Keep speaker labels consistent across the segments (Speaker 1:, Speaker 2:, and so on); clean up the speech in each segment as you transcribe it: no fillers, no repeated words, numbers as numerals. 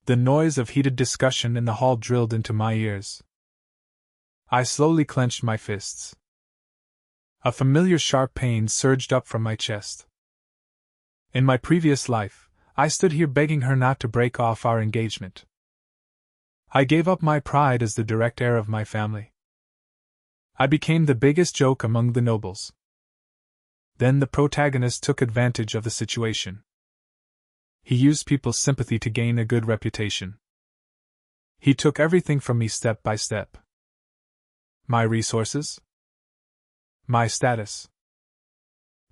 Speaker 1: The noise of heated discussion in the hall drilled into my ears. I slowly clenched my fists. A familiar sharp pain surged up from my chest. In my previous life, I stood here begging her not to break off our engagement. I gave up my pride as the direct heir of my family. I became the biggest joke among the nobles. Then the protagonist took advantage of the situation. He used people's sympathy to gain a good reputation. He took everything from me step by step. My resources, my status,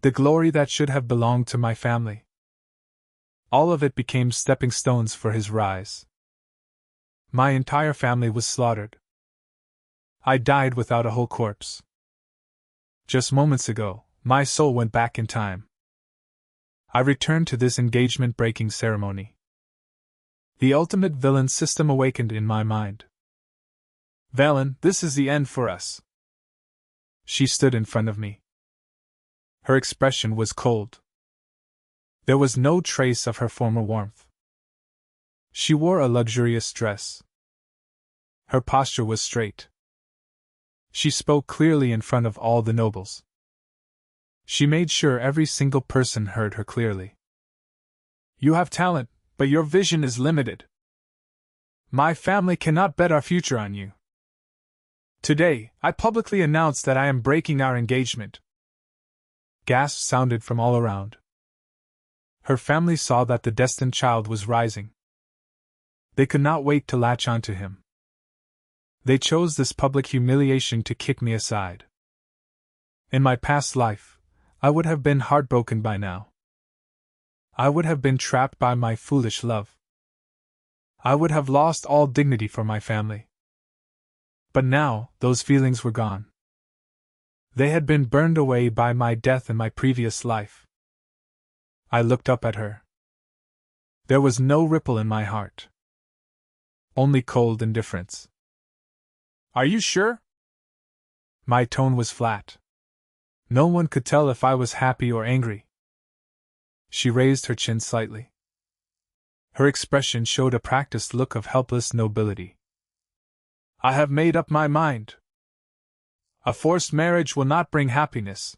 Speaker 1: the glory that should have belonged to my family. All of it became stepping stones for his rise. My entire family was slaughtered. I died without a whole corpse. Just moments ago, my soul went back in time. I returned to this engagement-breaking ceremony. The ultimate villain system awakened in my mind. Valen, this is the end for us. She stood in front of me. Her expression was cold. There was no trace of her former warmth. She wore a luxurious dress. Her posture was straight. She spoke clearly in front of all the nobles. She made sure every single person heard her clearly. You have talent, but your vision is limited. My family cannot bet our future on you. Today, I publicly announce that I am breaking our engagement. Gasps sounded from all around. Her family saw that the destined child was rising. They could not wait to latch onto him. They chose this public humiliation to kick me aside. In my past life, I would have been heartbroken by now. I would have been trapped by my foolish love. I would have lost all dignity for my family. But now, those feelings were gone. They had been burned away by my death in my previous life. I looked up at her. There was no ripple in my heart. Only cold indifference. Are you sure? My tone was flat. No one could tell if I was happy or angry. She raised her chin slightly. Her expression showed a practiced look of helpless nobility. I have made up my mind. A forced marriage will not bring happiness.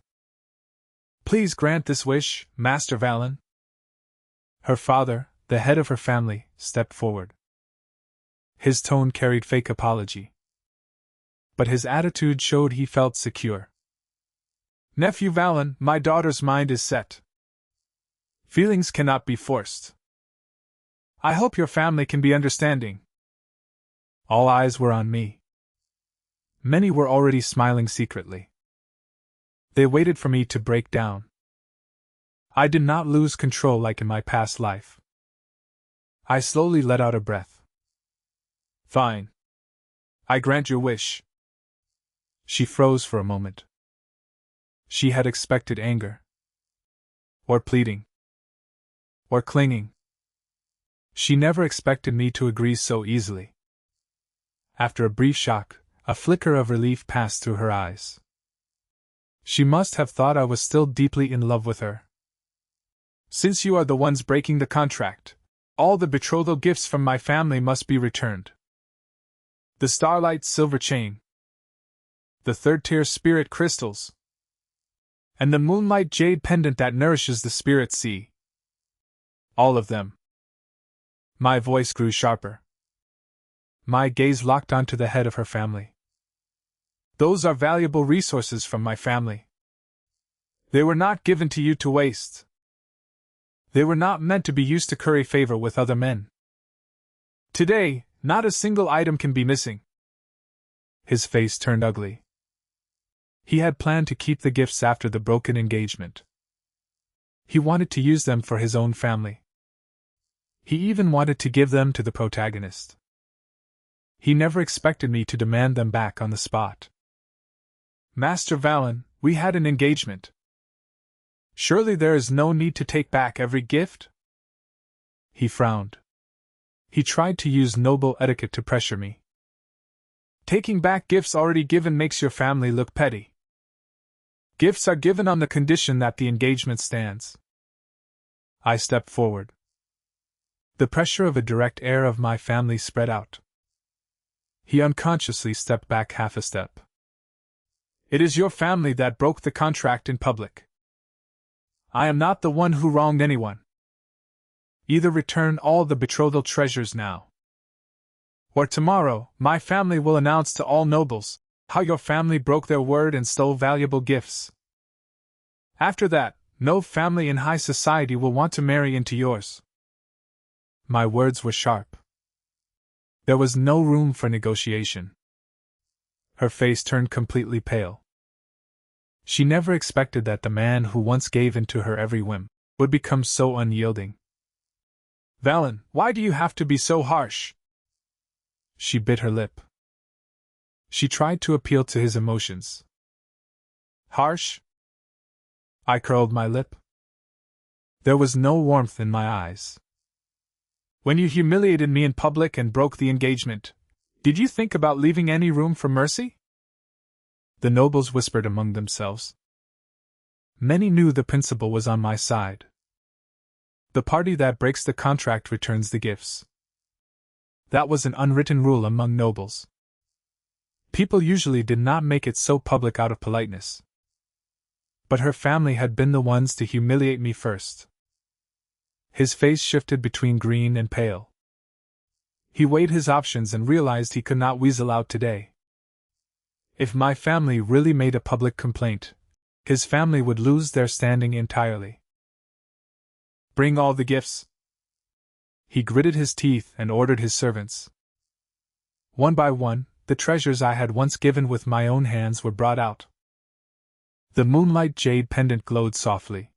Speaker 1: Please grant this wish, Master Valen. Her father, the head of her family, stepped forward. His tone carried fake apology. But his attitude showed he felt secure. Nephew Valen, my daughter's mind is set. Feelings cannot be forced. I hope your family can be understanding. All eyes were on me. Many were already smiling secretly. They waited for me to break down. I did not lose control like in my past life. I slowly let out a breath. Fine. I grant your wish. She froze for a moment. She had expected anger. Or pleading. Or clinging. She never expected me to agree so easily. After a brief shock, a flicker of relief passed through her eyes. She must have thought I was still deeply in love with her. Since you are the ones breaking the contract, all the betrothal gifts from my family must be returned. The starlight silver chain, the third-tier spirit crystals, and the moonlight jade pendant that nourishes the spirit sea. All of them. My voice grew sharper. My gaze locked onto the head of her family. Those are valuable resources from my family. They were not given to you to waste. They were not meant to be used to curry favor with other men. Today, not a single item can be missing. His face turned ugly. He had planned to keep the gifts after the broken engagement. He wanted to use them for his own family. He even wanted to give them to the protagonist. He never expected me to demand them back on the spot. Master Valen, we had an engagement. Surely there is no need to take back every gift? He frowned. He tried to use noble etiquette to pressure me. Taking back gifts already given makes your family look petty. Gifts are given on the condition that the engagement stands. I stepped forward. The pressure of a direct heir of my family spread out. He unconsciously stepped back half a step. It is your family that broke the contract in public. I am not the one who wronged anyone. Either return all the betrothal treasures now, or tomorrow my family will announce to all nobles how your family broke their word and stole valuable gifts. After that, no family in high society will want to marry into yours. My words were sharp. There was no room for negotiation. Her face turned completely pale. She never expected that the man who once gave in to her every whim would become so unyielding. Valen, why do you have to be so harsh? She bit her lip. She tried to appeal to his emotions. Harsh? I curled my lip. There was no warmth in my eyes. When you humiliated me in public and broke the engagement, did you think about leaving any room for mercy? The nobles whispered among themselves. Many knew the principle was on my side. The party that breaks the contract returns the gifts. That was an unwritten rule among nobles. People usually did not make it so public out of politeness. But her family had been the ones to humiliate me first. His face shifted between green and pale. He weighed his options and realized he could not weasel out today. If my family really made a public complaint, his family would lose their standing entirely. Bring all the gifts. He gritted his teeth and ordered his servants. One by one, the treasures I had once given with my own hands were brought out. The moonlight jade pendant glowed softly.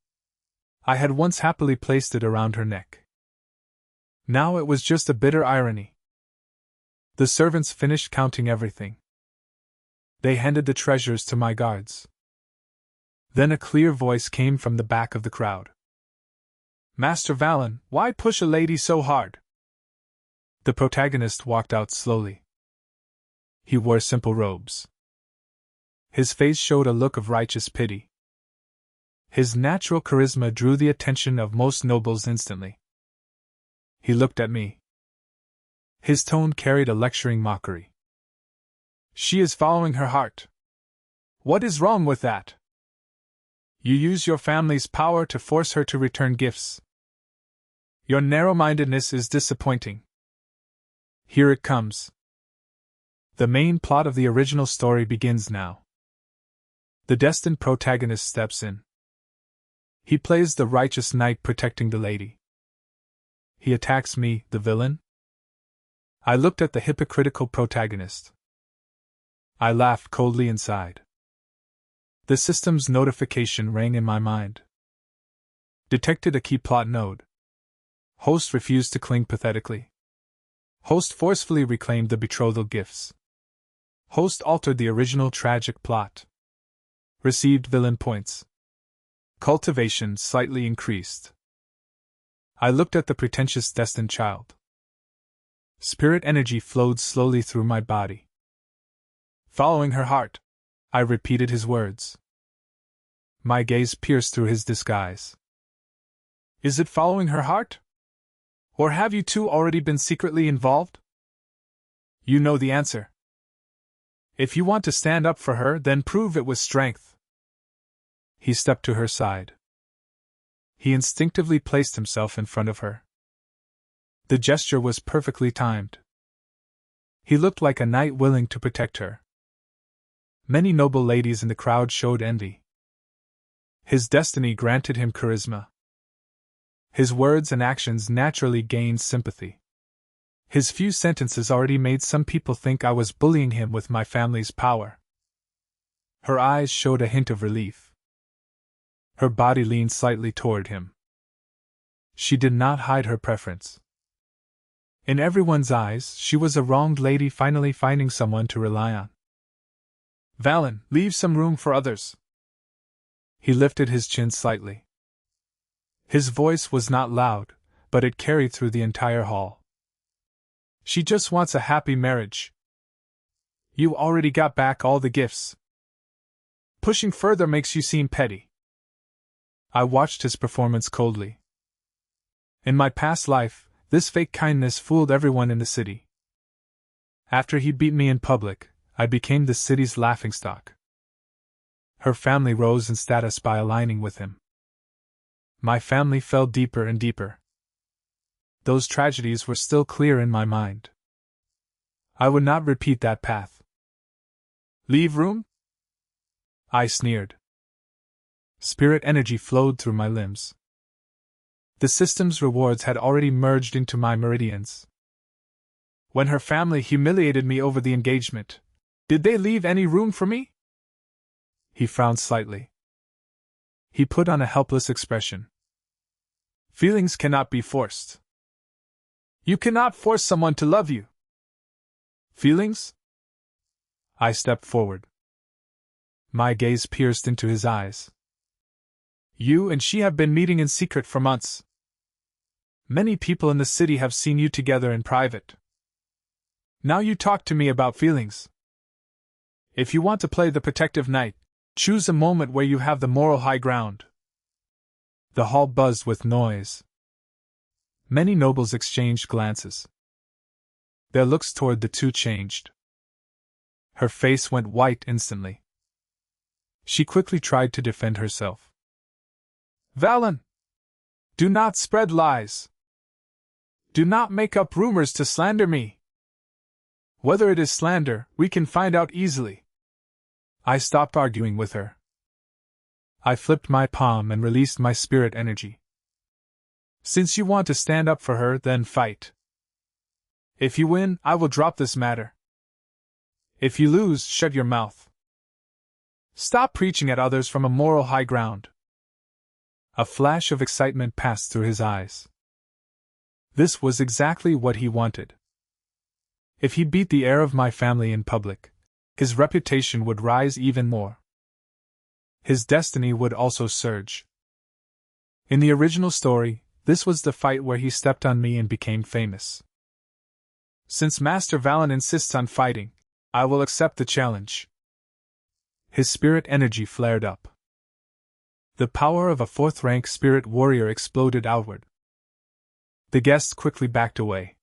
Speaker 1: I had once happily placed it around her neck. Now it was just a bitter irony. The servants finished counting everything. They handed the treasures to my guards. Then a clear voice came from the back of the crowd. Master Valen, why push a lady so hard? The protagonist walked out slowly. He wore simple robes. His face showed a look of righteous pity. His natural charisma drew the attention of most nobles instantly. He looked at me. His tone carried a lecturing mockery. She is following her heart. What is wrong with that? You use your family's power to force her to return gifts. Your narrow-mindedness is disappointing. Here it comes. The main plot of the original story begins now. The destined protagonist steps in. He plays the righteous knight protecting the lady. He attacks me, the villain? I looked at the hypocritical protagonist. I laughed coldly inside. The system's notification rang in my mind. Detected a key plot node. Host refused to cling pathetically. Host forcefully reclaimed the betrothal gifts. Host altered the original tragic plot. Received villain points. Cultivation slightly increased. I looked at the pretentious destined child. Spirit energy flowed slowly through my body. Following her heart, I repeated his words. My gaze pierced through his disguise. Is it following her heart? Or have you two already been secretly involved? You know the answer. If you want to stand up for her, then prove it with strength. He stepped to her side. He instinctively placed himself in front of her. The gesture was perfectly timed. He looked like a knight willing to protect her. Many noble ladies in the crowd showed envy. His destiny granted him charisma. His words and actions naturally gained sympathy. His few sentences already made some people think I was bullying him with my family's power. Her eyes showed a hint of relief. Her body leaned slightly toward him. She did not hide her preference. In everyone's eyes, she was a wronged lady finally finding someone to rely on. Valen, leave some room for others. He lifted his chin slightly. His voice was not loud, but it carried through the entire hall. She just wants a happy marriage. You already got back all the gifts. Pushing further makes you seem petty. I watched his performance coldly. In my past life, This fake kindness fooled everyone in the city. After he beat me in public, I became the city's laughingstock. Her family rose in status by aligning with him. My family fell deeper and deeper. Those tragedies were still clear in my mind. I would not repeat that path. Leave room? I sneered. Spirit energy flowed through my limbs. The system's rewards had already merged into my meridians. When her family humiliated me over the engagement, did they leave any room for me? He frowned slightly. He put on a helpless expression. Feelings cannot be forced. You cannot force someone to love you. Feelings? I stepped forward. My gaze pierced into his eyes. You and she have been meeting in secret for months. Many people in the city have seen you together in private. Now you talk to me about feelings. If you want to play the protective knight, choose a moment where you have the moral high ground. The hall buzzed with noise. Many nobles exchanged glances. Their looks toward the two changed. Her face went white instantly. She quickly tried to defend herself. Valen! Do not spread lies. Do not make up rumors to slander me. Whether it is slander, we can find out easily. I stopped arguing with her. I flipped my palm and released my spirit energy. Since you want to stand up for her, then fight. If you win, I will drop this matter. If you lose, shut your mouth. Stop preaching at others from a moral high ground. A flash of excitement passed through his eyes. This was exactly what he wanted. If he beat the heir of my family in public, his reputation would rise even more. His destiny would also surge. In the original story, this was the fight where he stepped on me and became famous. Since Master Valen insists on fighting, I will accept the challenge. His spirit energy flared up. The power of a fourth-rank spirit warrior exploded outward. The guests quickly backed away.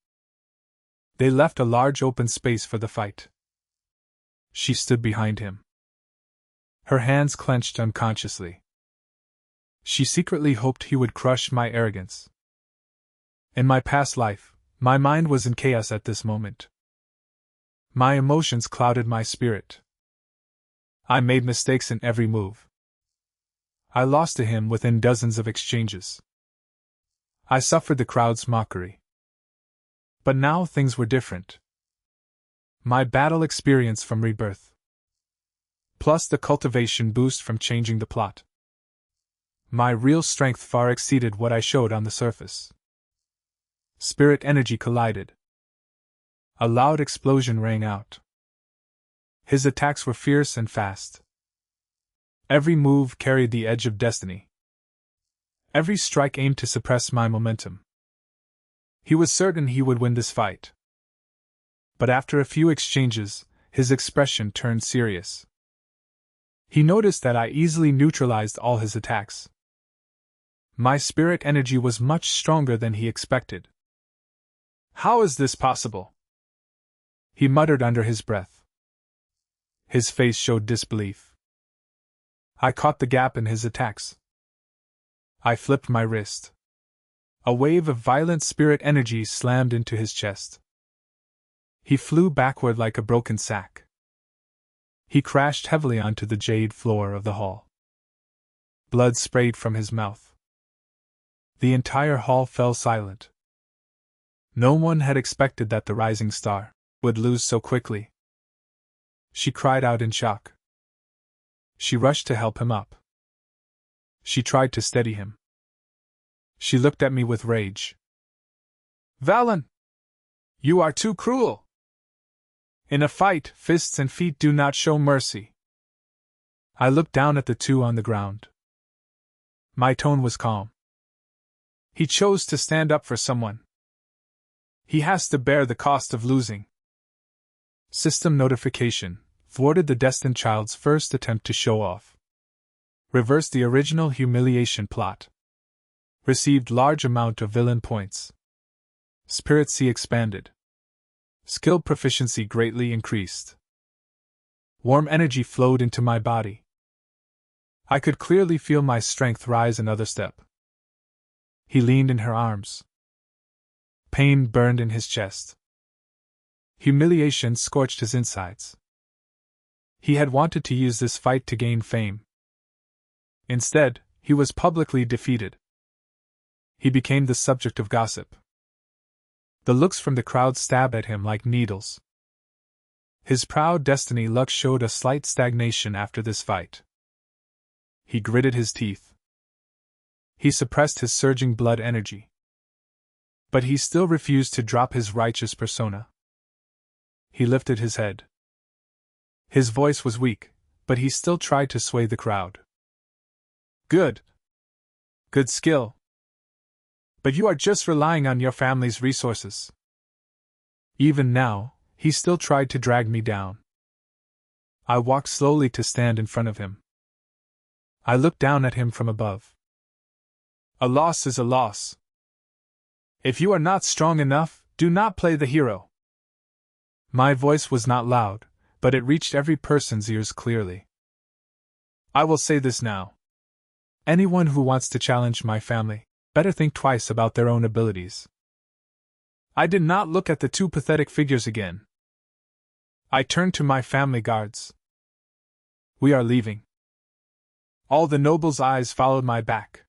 Speaker 1: They left a large open space for the fight. She stood behind him. Her hands clenched unconsciously. She secretly hoped he would crush my arrogance. In my past life, my mind was in chaos at this moment. My emotions clouded my spirit. I made mistakes in every move. I lost to him within dozens of exchanges. I suffered the crowd's mockery. But now things were different. My battle experience from Rebirth, plus the cultivation boost from changing the plot. My real strength far exceeded what I showed on the surface. Spirit energy collided. A loud explosion rang out. His attacks were fierce and fast. Every move carried the edge of destiny. Every strike aimed to suppress my momentum. He was certain he would win this fight. But after a few exchanges, his expression turned serious. He noticed that I easily neutralized all his attacks. My spirit energy was much stronger than he expected. How is this possible? He muttered under his breath. His face showed disbelief. I caught the gap in his attacks. I flipped my wrist. A wave of violent spirit energy slammed into his chest. He flew backward like a broken sack. He crashed heavily onto the jade floor of the hall. Blood sprayed from his mouth. The entire hall fell silent. No one had expected that the rising star would lose so quickly. She cried out in shock. She rushed to help him up. She tried to steady him. She looked at me with rage. Valen! You are too cruel! In a fight, fists and feet do not show mercy. I looked down at the two on the ground. My tone was calm. He chose to stand up for someone. He has to bear the cost of losing. System notification: thwarted the destined child's first attempt to show off. Reversed the original humiliation plot. Received large amount of villain points. Spirit sea expanded. Skill proficiency greatly increased. Warm energy flowed into my body. I could clearly feel my strength rise another step. He leaned in her arms. Pain burned in his chest. Humiliation scorched his insides. He had wanted to use this fight to gain fame. Instead, he was publicly defeated. He became the subject of gossip. The looks from the crowd stabbed at him like needles. His proud destiny luck showed a slight stagnation after this fight. He gritted his teeth. He suppressed his surging blood energy. But he still refused to drop his righteous persona. He lifted his head. His voice was weak, but he still tried to sway the crowd. Good. Good skill. But you are just relying on your family's resources. Even now, he still tried to drag me down. I walked slowly to stand in front of him. I looked down at him from above. A loss is a loss. If you are not strong enough, do not play the hero. My voice was not loud, but it reached every person's ears clearly. I will say this now. Anyone who wants to challenge my family, better think twice about their own abilities. I did not look at the two pathetic figures again. I turned to my family guards. We are leaving. All the nobles' eyes followed my back.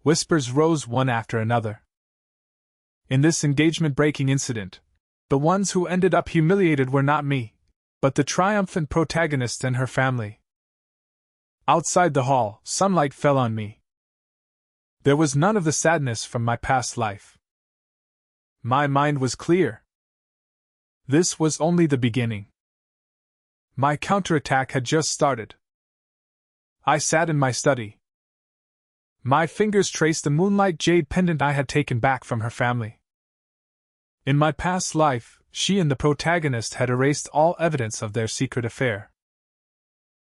Speaker 1: Whispers rose one after another. In this engagement-breaking incident, the ones who ended up humiliated were not me, but the triumphant protagonist and her family. Outside the hall, sunlight fell on me. There was none of the sadness from my past life. My mind was clear. This was only the beginning. My counterattack had just started. I sat in my study. My fingers traced the moonlight jade pendant I had taken back from her family. In my past life, she and the protagonist had erased all evidence of their secret affair.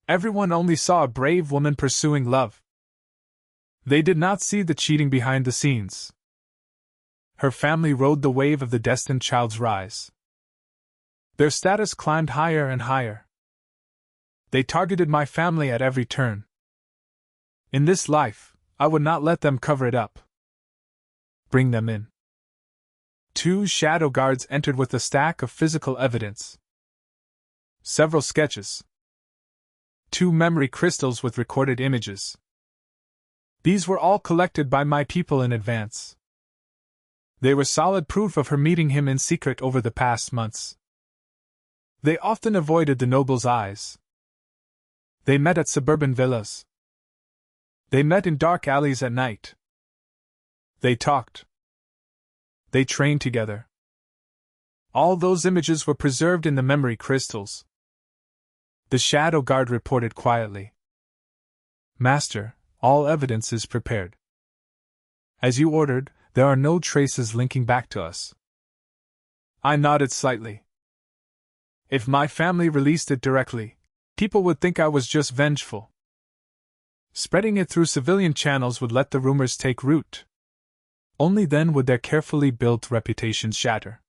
Speaker 1: Everyone only saw a brave woman pursuing love. They did not see the cheating behind the scenes. Her family rode the wave of the destined child's rise. Their status climbed higher and higher. They targeted my family at every turn. In this life, I would not let them cover it up. Bring them in. Two shadow guards entered with a stack of physical evidence. Several sketches. 2 memory crystals with recorded images. These were all collected by my people in advance. They were solid proof of her meeting him in secret over the past months. They often avoided the noble's eyes. They met at suburban villas. They met in dark alleys at night. They talked. They trained together. All those images were preserved in the memory crystals. The shadow guard reported quietly. Master, all evidence is prepared. As you ordered, there are no traces linking back to us. I nodded slightly. If my family released it directly, people would think I was just vengeful. Spreading it through civilian channels would let the rumors take root. Only then would their carefully built reputations shatter.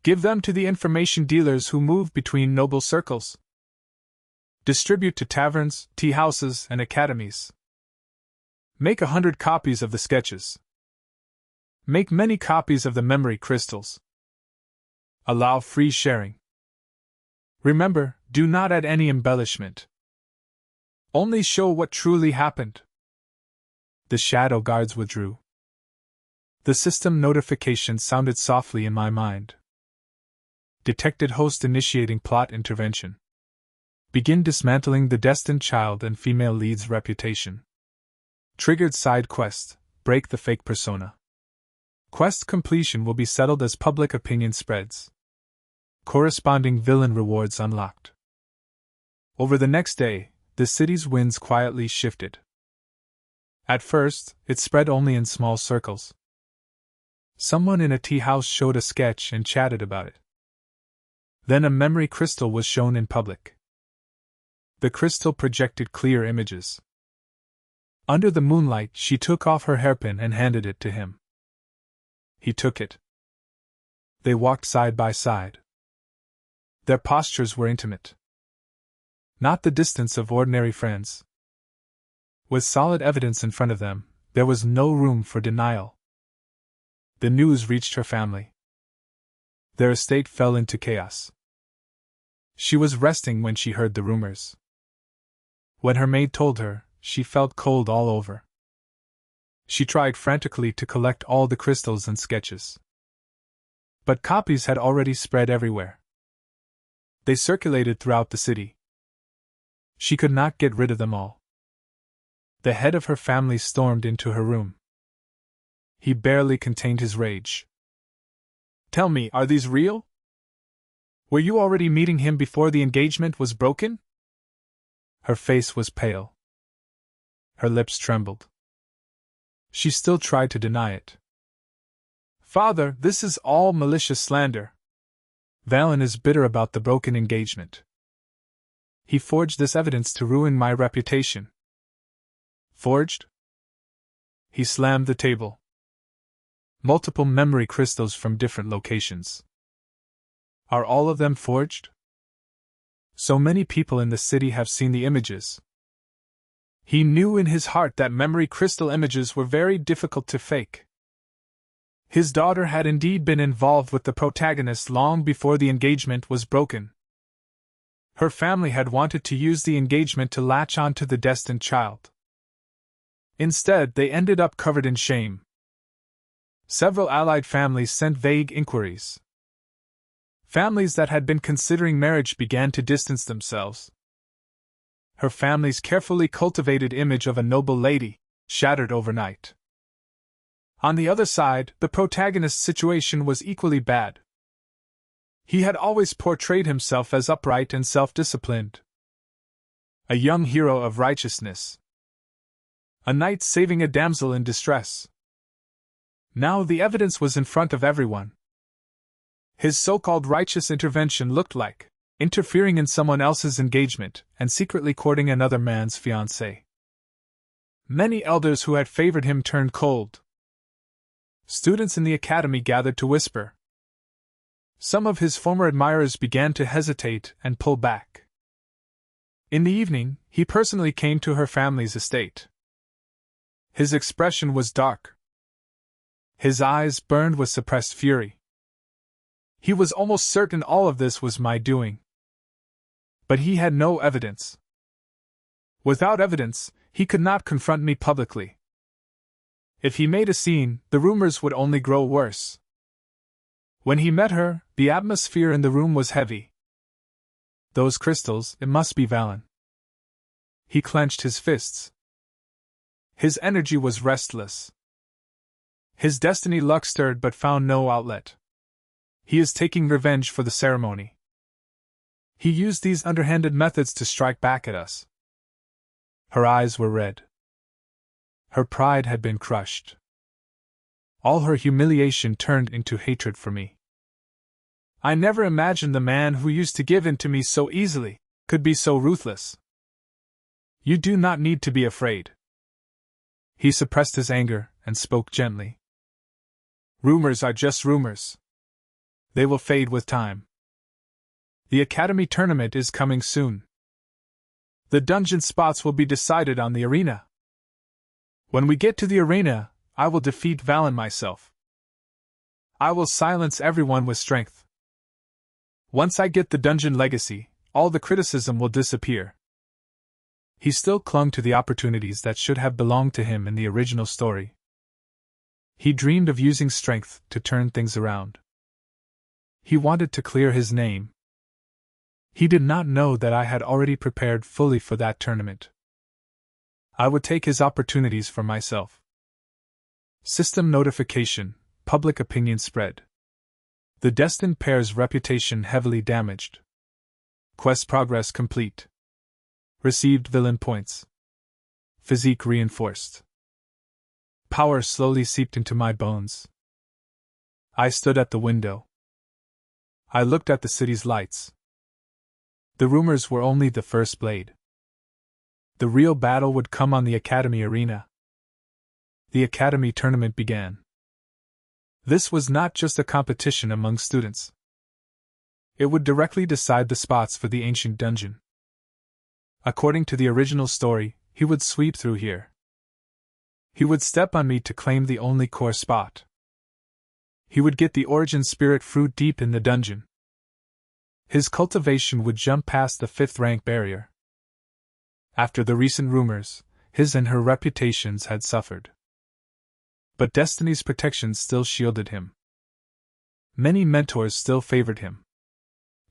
Speaker 1: Give them to the information dealers who move between noble circles. Distribute to taverns, tea houses, and academies. Make 100 copies of the sketches. Make many copies of the memory crystals. Allow free sharing. Remember, do not add any embellishment. Only show what truly happened. The shadow guards withdrew. The system notification sounded softly in my mind. Detected host initiating plot intervention. Begin dismantling the destined child and female lead's reputation. Triggered side quest, break the fake persona. Quest completion will be settled as public opinion spreads. Corresponding villain rewards unlocked. Over the next day, the city's winds quietly shifted. At first, it spread only in small circles. Someone in a tea house showed a sketch and chatted about it. Then a memory crystal was shown in public. The crystal projected clear images. Under the moonlight, she took off her hairpin and handed it to him. He took it. They walked side by side. Their postures were intimate. Not the distance of ordinary friends. With solid evidence in front of them, there was no room for denial. The news reached her family. Their estate fell into chaos. She was resting when she heard the rumors. When her maid told her, she felt cold all over. She tried frantically to collect all the crystals and sketches. But copies had already spread everywhere. They circulated throughout the city. She could not get rid of them all. The head of her family stormed into her room. He barely contained his rage. "Tell me, are these real? Were you already meeting him before the engagement was broken?" Her face was pale. Her lips trembled. She still tried to deny it. "Father, this is all malicious slander. Valen is bitter about the broken engagement. He forged this evidence to ruin my reputation." "Forged?" He slammed the table. "Multiple memory crystals from different locations. Are all of them forged? So many people in the city have seen the images." He knew in his heart that memory crystal images were very difficult to fake. His daughter had indeed been involved with the protagonist long before the engagement was broken. Her family had wanted to use the engagement to latch on to the destined child. Instead, they ended up covered in shame. Several allied families sent vague inquiries. Families that had been considering marriage began to distance themselves. Her family's carefully cultivated image of a noble lady shattered overnight. On the other side, the protagonist's situation was equally bad. He had always portrayed himself as upright and self-disciplined. A young hero of righteousness. A knight saving a damsel in distress. Now the evidence was in front of everyone. His so-called righteous intervention looked like interfering in someone else's engagement and secretly courting another man's fiancée. Many elders who had favored him turned cold. Students in the academy gathered to whisper. Some of his former admirers began to hesitate and pull back. In the evening, he personally came to her family's estate. His expression was dark. His eyes burned with suppressed fury. He was almost certain all of this was my doing. But he had no evidence. Without evidence, he could not confront me publicly. If he made a scene, the rumors would only grow worse. When he met her, the atmosphere in the room was heavy. Those crystals, it must be Valen. He clenched his fists. His energy was restless. His destiny luck stirred but found no outlet. He is taking revenge for the ceremony. He used these underhanded methods to strike back at us. Her eyes were red. Her pride had been crushed. All her humiliation turned into hatred for me. I never imagined the man who used to give in to me so easily could be so ruthless. You do not need to be afraid. He suppressed his anger and spoke gently. Rumors are just rumors. They will fade with time. The Academy tournament is coming soon. The dungeon spots will be decided on the arena. When we get to the arena, I will defeat Valen myself. I will silence everyone with strength. Once I get the dungeon legacy, all the criticism will disappear. He still clung to the opportunities that should have belonged to him in the original story. He dreamed of using strength to turn things around. He wanted to clear his name. He did not know that I had already prepared fully for that tournament. I would take his opportunities for myself. System notification, public opinion spread. The destined pair's reputation heavily damaged. Quest progress complete. Received villain points. Physique reinforced. Power slowly seeped into my bones. I stood at the window. I looked at the city's lights. The rumors were only the first blade. The real battle would come on the Academy arena. The Academy tournament began. This was not just a competition among students. It would directly decide the spots for the ancient dungeon. According to the original story, he would sweep through here. He would step on me to claim the only core spot. He would get the origin spirit fruit deep in the dungeon. His cultivation would jump past the 5th rank barrier. After the recent rumors, his and her reputations had suffered. But Destiny's protection still shielded him. Many mentors still favored him.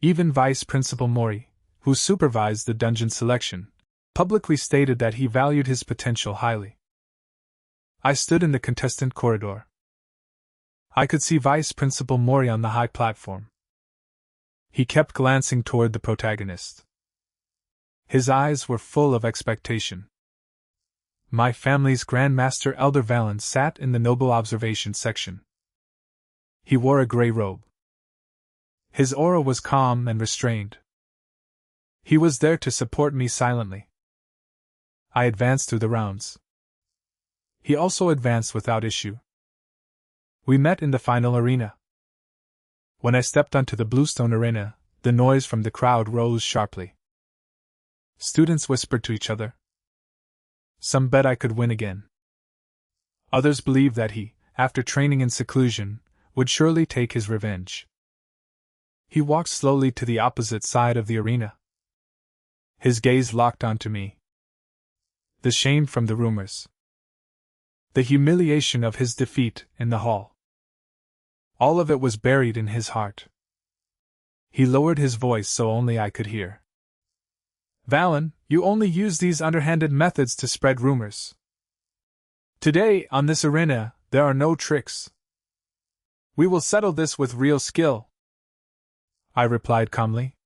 Speaker 1: Even Vice Principal Mori, who supervised the dungeon selection, publicly stated that he valued his potential highly. I stood in the contestant corridor. I could see Vice Principal Mori on the high platform. He kept glancing toward the protagonist. His eyes were full of expectation. My family's Grandmaster Elder Valen sat in the noble observation section. He wore a gray robe. His aura was calm and restrained. He was there to support me silently. I advanced through the rounds. He also advanced without issue. We met in the final arena. When I stepped onto the bluestone arena, the noise from the crowd rose sharply. Students whispered to each other. Some bet I could win again. Others believed that he, after training in seclusion, would surely take his revenge. He walked slowly to the opposite side of the arena. His gaze locked onto me. The shame from the rumors. The humiliation of his defeat in the hall. All of it was buried in his heart. He lowered his voice so only I could hear. Valen, you only use these underhanded methods to spread rumors. Today, on this arena, there are no tricks. We will settle this with real skill. I replied calmly.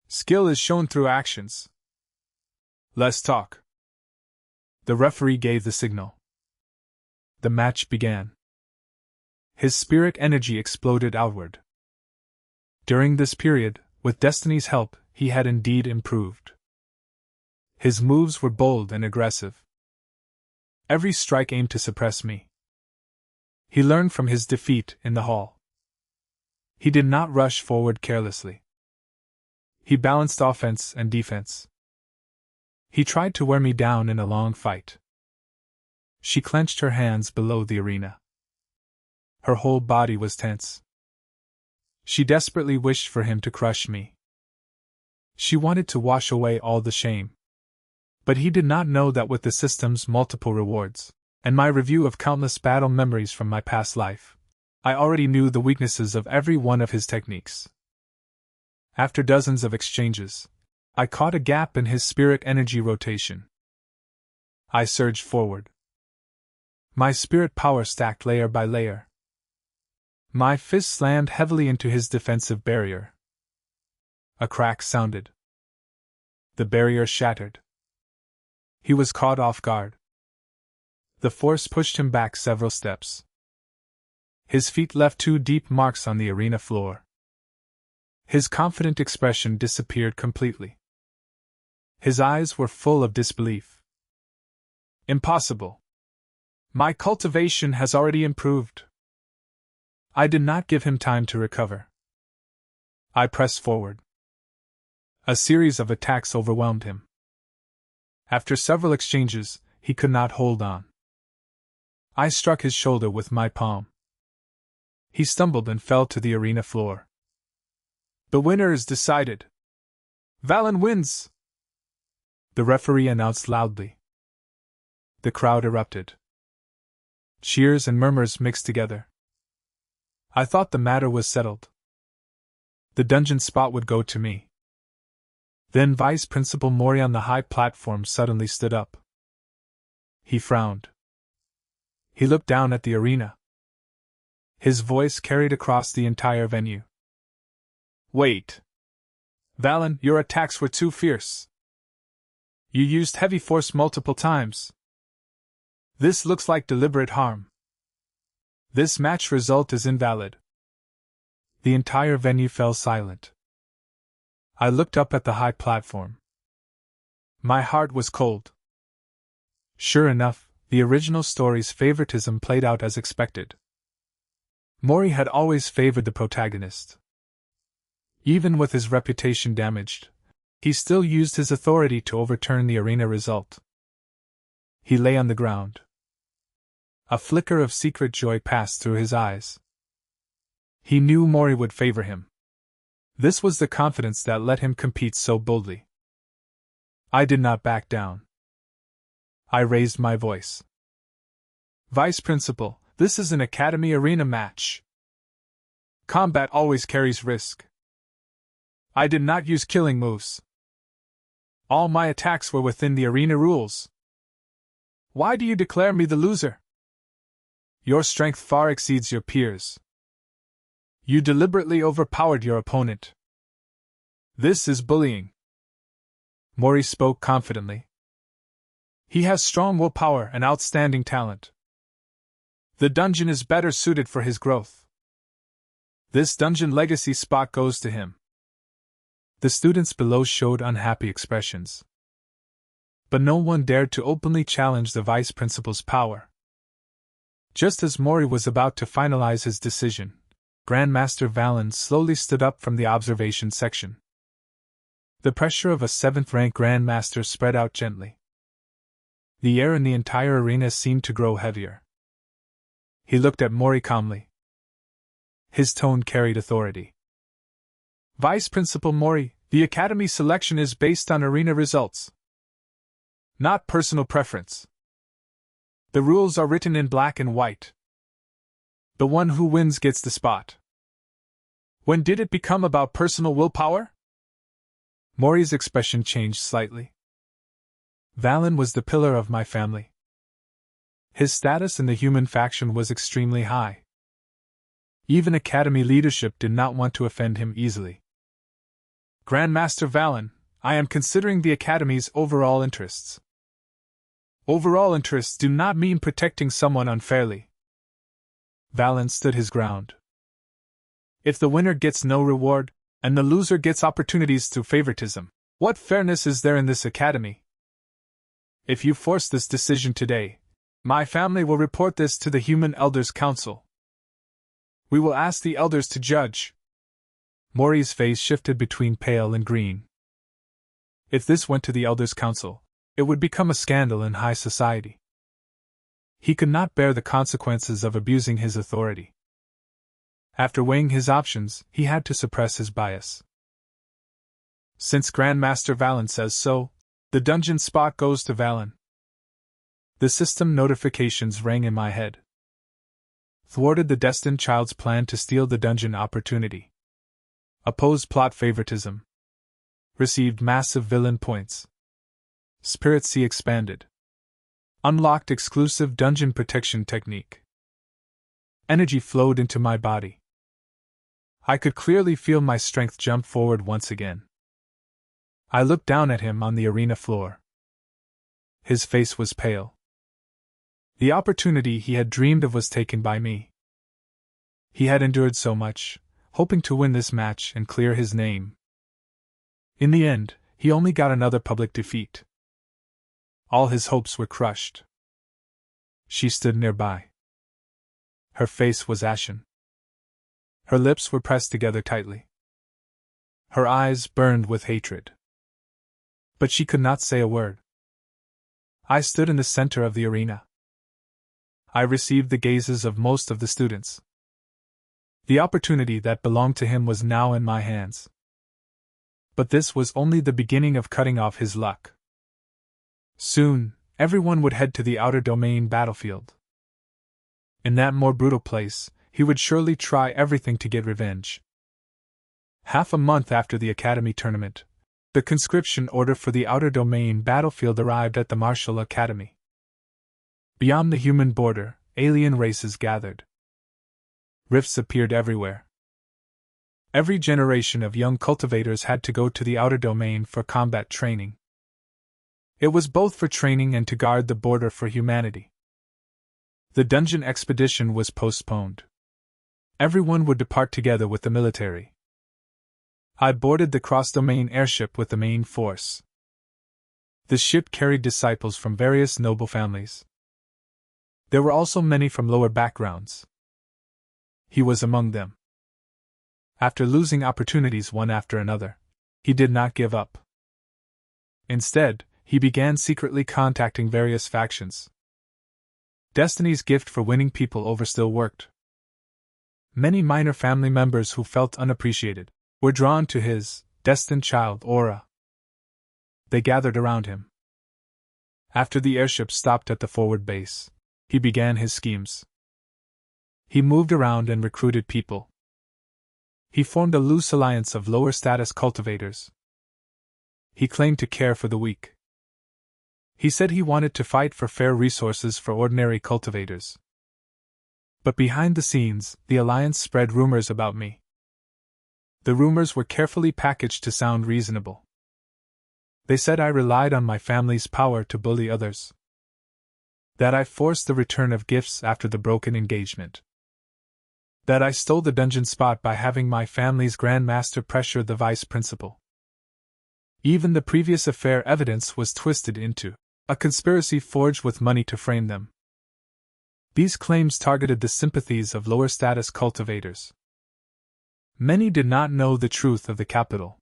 Speaker 1: Skill is shown through actions. Less talk. The referee gave the signal. The match began. His spirit energy exploded outward. During this period, with Destiny's help, he had indeed improved. His moves were bold and aggressive. Every strike aimed to suppress me. He learned from his defeat in the hall. He did not rush forward carelessly. He balanced offense and defense. He tried to wear me down in a long fight. She clenched her hands below the arena. Her whole body was tense. She desperately wished for him to crush me. She wanted to wash away all the shame. But he did not know that with the system's multiple rewards, and my review of countless battle memories from my past life, I already knew the weaknesses of every one of his techniques. After dozens of exchanges, I caught a gap in his spirit energy rotation. I surged forward. My spirit power stacked layer by layer. My fist slammed heavily into his defensive barrier. A crack sounded. The barrier shattered. He was caught off guard. The force pushed him back several steps. His feet left 2 deep marks on the arena floor. His confident expression disappeared completely. His eyes were full of disbelief. Impossible. My cultivation has already improved. I did not give him time to recover. I pressed forward. A series of attacks overwhelmed him. After several exchanges, he could not hold on. I struck his shoulder with my palm. He stumbled and fell to the arena floor. The winner is decided. Valen wins! The referee announced loudly. The crowd erupted. Cheers and murmurs mixed together. I thought the matter was settled. The dungeon spot would go to me. Then Vice Principal Mori on the high platform suddenly stood up. He frowned. He looked down at the arena. His voice carried across the entire venue. Wait. Valen, your attacks were too fierce. You used heavy force multiple times. This looks like deliberate harm. This match result is invalid. The entire venue fell silent. I looked up at the high platform. My heart was cold. Sure enough, the original story's favoritism played out as expected. Mori had always favored the protagonist. Even with his reputation damaged, he still used his authority to overturn the arena result. He lay on the ground. A flicker of secret joy passed through his eyes. He knew Mori would favor him. This was the confidence that let him compete so boldly. I did not back down. I raised my voice. Vice Principal, this is an academy arena match. Combat always carries risk. I did not use killing moves. All my attacks were within the arena rules. Why do you declare me the loser? Your strength far exceeds your peers. You deliberately overpowered your opponent. This is bullying. Mori spoke confidently. He has strong willpower and outstanding talent. The dungeon is better suited for his growth. This dungeon legacy spot goes to him. The students below showed unhappy expressions. But no one dared to openly challenge the vice principal's power. Just as Mori was about to finalize his decision, Grandmaster Valen slowly stood up from the observation section. The pressure of a 7th-rank Grandmaster spread out gently. The air in the entire arena seemed to grow heavier. He looked at Mori calmly. His tone carried authority. Vice Principal Mori, the Academy selection is based on arena results, not personal preference. The rules are written in black and white. The one who wins gets the spot. When did it become about personal willpower? Mori's expression changed slightly. Valen was the pillar of my family. His status in the human faction was extremely high. Even Academy leadership did not want to offend him easily. Grandmaster Valen, I am considering the Academy's overall interests. Overall interests do not mean protecting someone unfairly. Valen stood his ground. If the winner gets no reward, and the loser gets opportunities through favoritism, what fairness is there in this Academy? If you force this decision today, my family will report this to the Human Elders Council. We will ask the elders to judge. Mori's face shifted between pale and green. If this went to the Elders Council, it would become a scandal in high society. He could not bear the consequences of abusing his authority. After weighing his options, he had to suppress his bias. Since Grandmaster Valen says so, the dungeon spot goes to Valen. The system notifications rang in my head. Thwarted the destined child's plan to steal the dungeon opportunity. Opposed plot favoritism. Received massive villain points. Spirit Sea expanded. Unlocked exclusive dungeon protection technique. Energy flowed into my body. I could clearly feel my strength jump forward once again. I looked down at him on the arena floor. His face was pale. The opportunity he had dreamed of was taken by me. He had endured so much, hoping to win this match and clear his name. In the end, he only got another public defeat. All his hopes were crushed. She stood nearby. Her face was ashen. Her lips were pressed together tightly. Her eyes burned with hatred. But she could not say a word. I stood in the center of the arena. I received the gazes of most of the students. The opportunity that belonged to him was now in my hands. But this was only the beginning of cutting off his luck. Soon, everyone would head to the outer domain battlefield. In that more brutal place, he would surely try everything to get revenge. Half a month after the Academy tournament, the conscription order for the outer domain battlefield arrived at the Martial Academy. Beyond the human border, alien races gathered. Rifts appeared everywhere. Every generation of young cultivators had to go to the outer domain for combat training. It was both for training and to guard the border for humanity. The dungeon expedition was postponed. Everyone would depart together with the military. I boarded the cross-domain airship with the main force. The ship carried disciples from various noble families. There were also many from lower backgrounds. He was among them. After losing opportunities one after another, he did not give up. Instead, he began secretly contacting various factions. Destiny's gift for winning people over still worked. Many minor family members who felt unappreciated were drawn to his destined child aura. They gathered around him. After the airship stopped at the forward base, he began his schemes. He moved around and recruited people. He formed a loose alliance of lower status cultivators. He claimed to care for the weak. He said he wanted to fight for fair resources for ordinary cultivators. But behind the scenes, the alliance spread rumors about me. The rumors were carefully packaged to sound reasonable. They said I relied on my family's power to bully others. That I forced the return of gifts after the broken engagement. That I stole the dungeon spot by having my family's grandmaster pressure the vice principal. Even the previous affair evidence was twisted into a conspiracy forged with money to frame them. These claims targeted the sympathies of lower status cultivators. Many did not know the truth of the capital.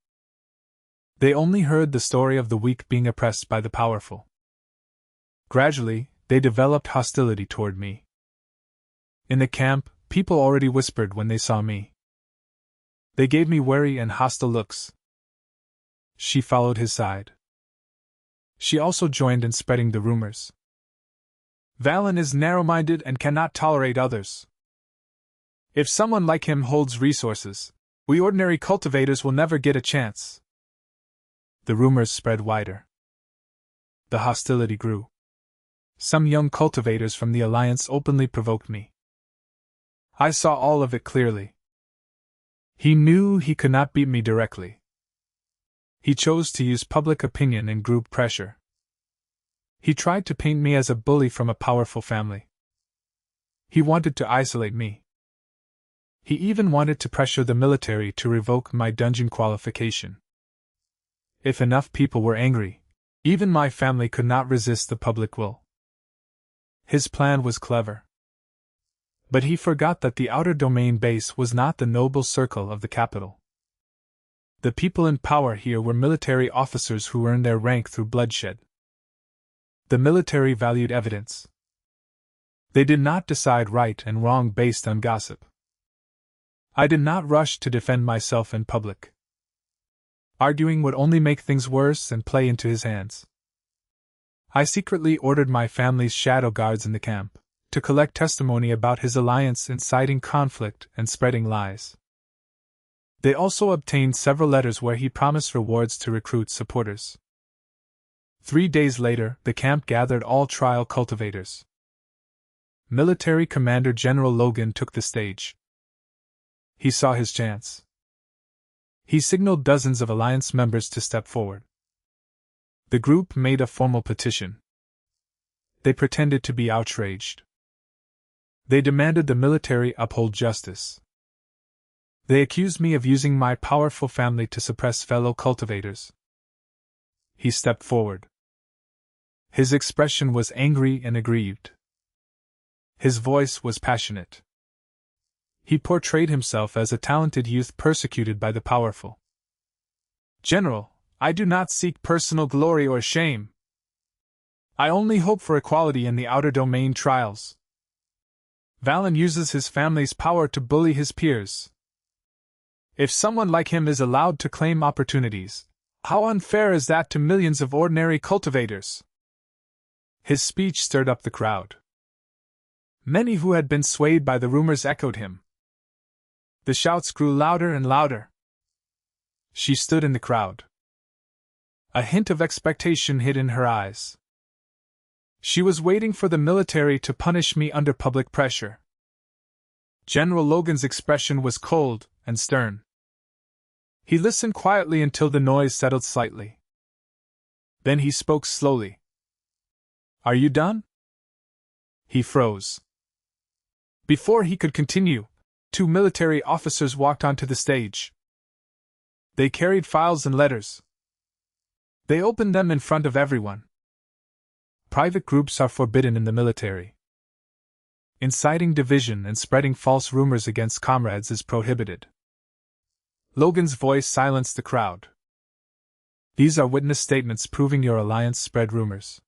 Speaker 1: They only heard the story of the weak being oppressed by the powerful. Gradually, they developed hostility toward me. In the camp, people already whispered when they saw me. They gave me wary and hostile looks. She followed his side. She also joined in spreading the rumors. Valen is narrow-minded and cannot tolerate others. If someone like him holds resources, we ordinary cultivators will never get a chance. The rumors spread wider. The hostility grew. Some young cultivators from the Alliance openly provoked me. I saw all of it clearly. He knew he could not beat me directly. He chose to use public opinion and group pressure. He tried to paint me as a bully from a powerful family. He wanted to isolate me. He even wanted to pressure the military to revoke my dungeon qualification. If enough people were angry, even my family could not resist the public will. His plan was clever. But he forgot that the outer domain base was not the noble circle of the capital. The people in power here were military officers who earned their rank through bloodshed. The military valued evidence. They did not decide right and wrong based on gossip. I did not rush to defend myself in public. Arguing would only make things worse and play into his hands. I secretly ordered my family's shadow guards in the camp to collect testimony about his alliance inciting conflict and spreading lies. They also obtained several letters where he promised rewards to recruit supporters. 3 days later, the camp gathered all trial cultivators. Military Commander General Logan took the stage. He saw his chance. He signaled dozens of Alliance members to step forward. The group made a formal petition. They pretended to be outraged. They demanded the military uphold justice. They accused me of using my powerful family to suppress fellow cultivators. He stepped forward. His expression was angry and aggrieved. His voice was passionate. He portrayed himself as a talented youth persecuted by the powerful. General, I do not seek personal glory or shame. I only hope for equality in the outer domain trials. Valen uses his family's power to bully his peers. If someone like him is allowed to claim opportunities, how unfair is that to millions of ordinary cultivators? His speech stirred up the crowd. Many who had been swayed by the rumors echoed him. The shouts grew louder and louder. She stood in the crowd. A hint of expectation hid in her eyes. She was waiting for the military to punish me under public pressure. General Logan's expression was cold and stern. He listened quietly until the noise settled slightly. Then he spoke slowly. Are you done? He froze. Before he could continue, 2 military officers walked onto the stage. They carried files and letters. They opened them in front of everyone. Private groups are forbidden in the military. Inciting division and spreading false rumors against comrades is prohibited. Logan's voice silenced the crowd. These are witness statements proving your alliance spread rumors.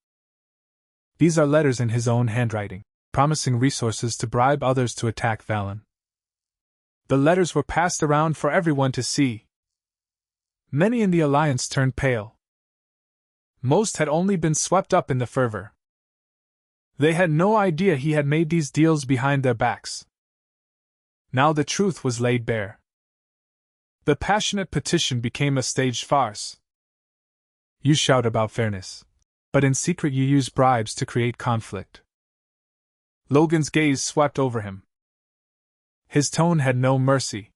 Speaker 1: These are letters in his own handwriting, promising resources to bribe others to attack Valen. The letters were passed around for everyone to see. Many in the alliance turned pale. Most had only been swept up in the fervor. They had no idea he had made these deals behind their backs. Now the truth was laid bare. The passionate petition became a staged farce. You shout about fairness, but in secret you use bribes to create conflict. Logan's gaze swept over him. His tone had no mercy.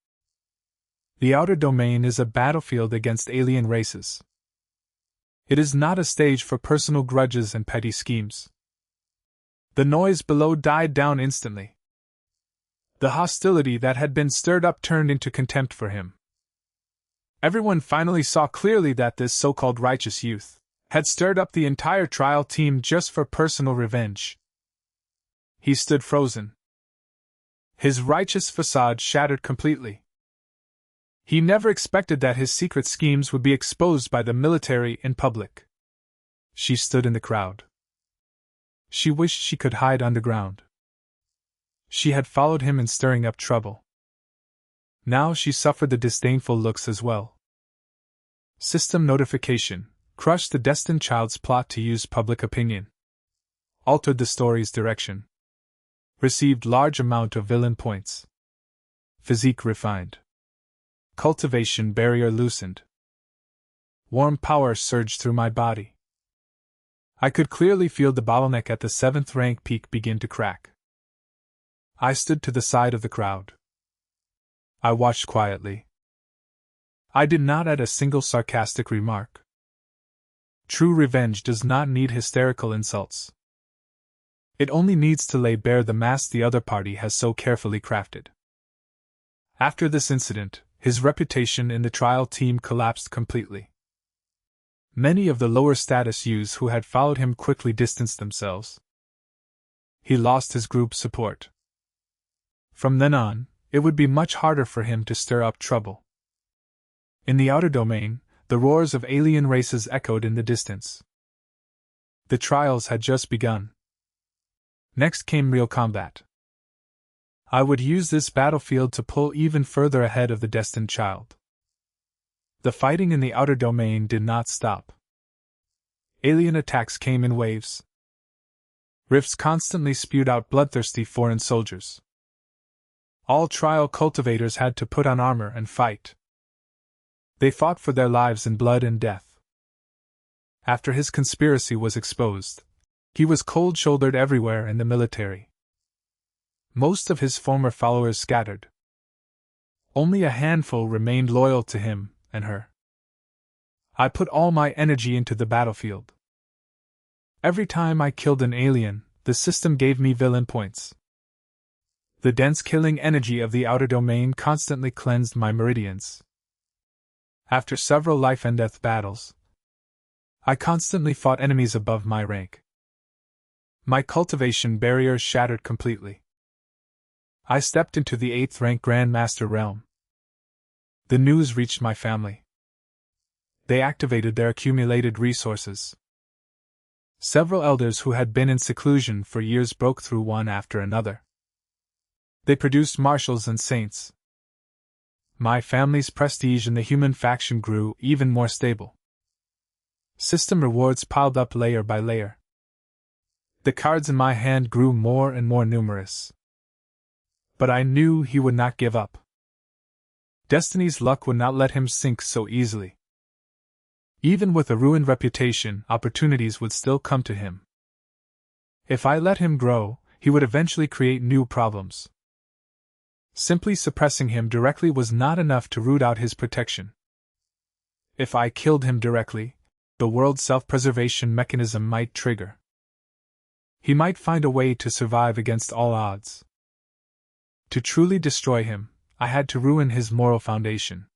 Speaker 1: The outer domain is a battlefield against alien races. It is not a stage for personal grudges and petty schemes. The noise below died down instantly. The hostility that had been stirred up turned into contempt for him. Everyone finally saw clearly that this so-called righteous youth had stirred up the entire trial team just for personal revenge. He stood frozen. His righteous facade shattered completely. He never expected that his secret schemes would be exposed by the military in public. She stood in the crowd. She wished she could hide underground. She had followed him in stirring up trouble. Now she suffered the disdainful looks as well. System notification crushed the destined child's plot to use public opinion. Altered the story's direction. Received large amount of villain points. Physique refined. Cultivation barrier loosened. Warm power surged through my body. I could clearly feel the bottleneck at the 7th rank peak begin to crack. I stood to the side of the crowd. I watched quietly. I did not add a single sarcastic remark. True revenge does not need hysterical insults. It only needs to lay bare the mask the other party has so carefully crafted. After this incident, his reputation in the trial team collapsed completely. Many of the lower status youths who had followed him quickly distanced themselves. He lost his group support. From then on, it would be much harder for him to stir up trouble. In the outer domain, the roars of alien races echoed in the distance. The trials had just begun. Next came real combat. I would use this battlefield to pull even further ahead of the destined child. The fighting in the outer domain did not stop. Alien attacks came in waves. Rifts constantly spewed out bloodthirsty foreign soldiers. All trial cultivators had to put on armor and fight. They fought for their lives in blood and death. After his conspiracy was exposed, he was cold-shouldered everywhere in the military. Most of his former followers scattered. Only a handful remained loyal to him and her. I put all my energy into the battlefield. Every time I killed an alien, the system gave me villain points. The dense killing energy of the outer domain constantly cleansed my meridians. After several life-and-death battles, I constantly fought enemies above my rank. My cultivation barrier shattered completely. I stepped into the 8th rank Grandmaster realm. The news reached my family. They activated their accumulated resources. Several elders who had been in seclusion for years broke through one after another. They produced marshals and saints. My family's prestige in the human faction grew even more stable. System rewards piled up layer by layer. The cards in my hand grew more and more numerous. But I knew he would not give up. Destiny's luck would not let him sink so easily. Even with a ruined reputation, opportunities would still come to him. If I let him grow, he would eventually create new problems. Simply suppressing him directly was not enough to root out his protection. If I killed him directly, the world's self-preservation mechanism might trigger. He might find a way to survive against all odds. To truly destroy him, I had to ruin his moral foundation.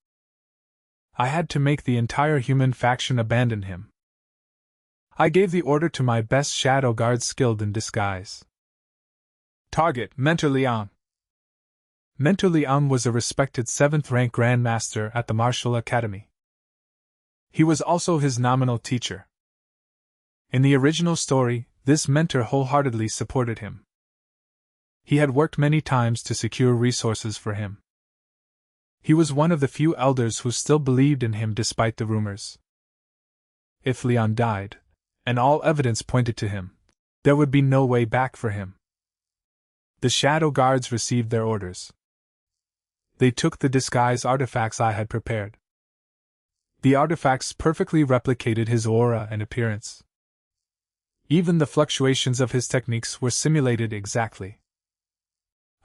Speaker 1: I had to make the entire human faction abandon him. I gave the order to my best shadow guards skilled in disguise. Target: Mentor Liang. Mentor Liang was a respected 7th-rank Grandmaster at the Martial Academy. He was also his nominal teacher. In the original story, this mentor wholeheartedly supported him. He had worked many times to secure resources for him. He was one of the few elders who still believed in him despite the rumors. If Leon died, and all evidence pointed to him, there would be no way back for him. The Shadow Guards received their orders. They took the disguise artifacts I had prepared. The artifacts perfectly replicated his aura and appearance. Even the fluctuations of his techniques were simulated exactly.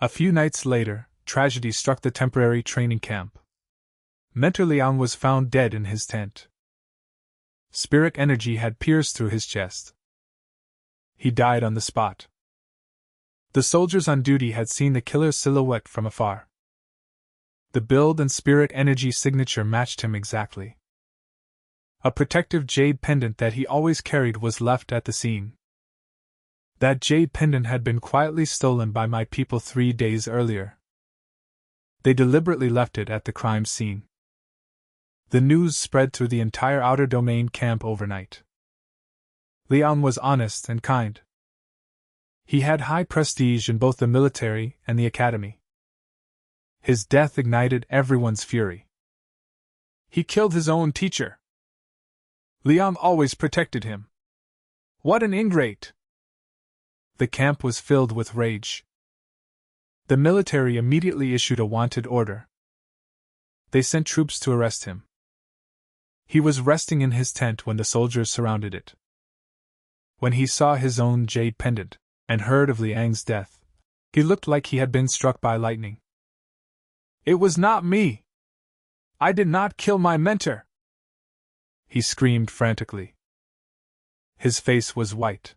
Speaker 1: A few nights later, tragedy struck the temporary training camp. Mentor Liang was found dead in his tent. Spirit energy had pierced through his chest. He died on the spot. The soldiers on duty had seen the killer's silhouette from afar. The build and spirit energy signature matched him exactly. A protective jade pendant that he always carried was left at the scene. That jade pendant had been quietly stolen by my people 3 days earlier. They deliberately left it at the crime scene. The news spread through the entire outer domain camp overnight. Liang was honest and kind. He had high prestige in both the military and the academy. His death ignited everyone's fury. He killed his own teacher. Liang always protected him. What an ingrate! The camp was filled with rage. The military immediately issued a wanted order. They sent troops to arrest him. He was resting in his tent when the soldiers surrounded it. When he saw his own jade pendant, and heard of Liang's death, he looked like he had been struck by lightning. "It was not me! I did not kill my mentor!" he screamed frantically. His face was white.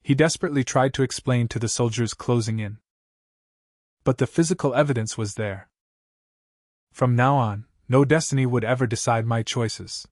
Speaker 1: He desperately tried to explain to the soldiers closing in. But the physical evidence was there. From now on, no destiny would ever decide my choices.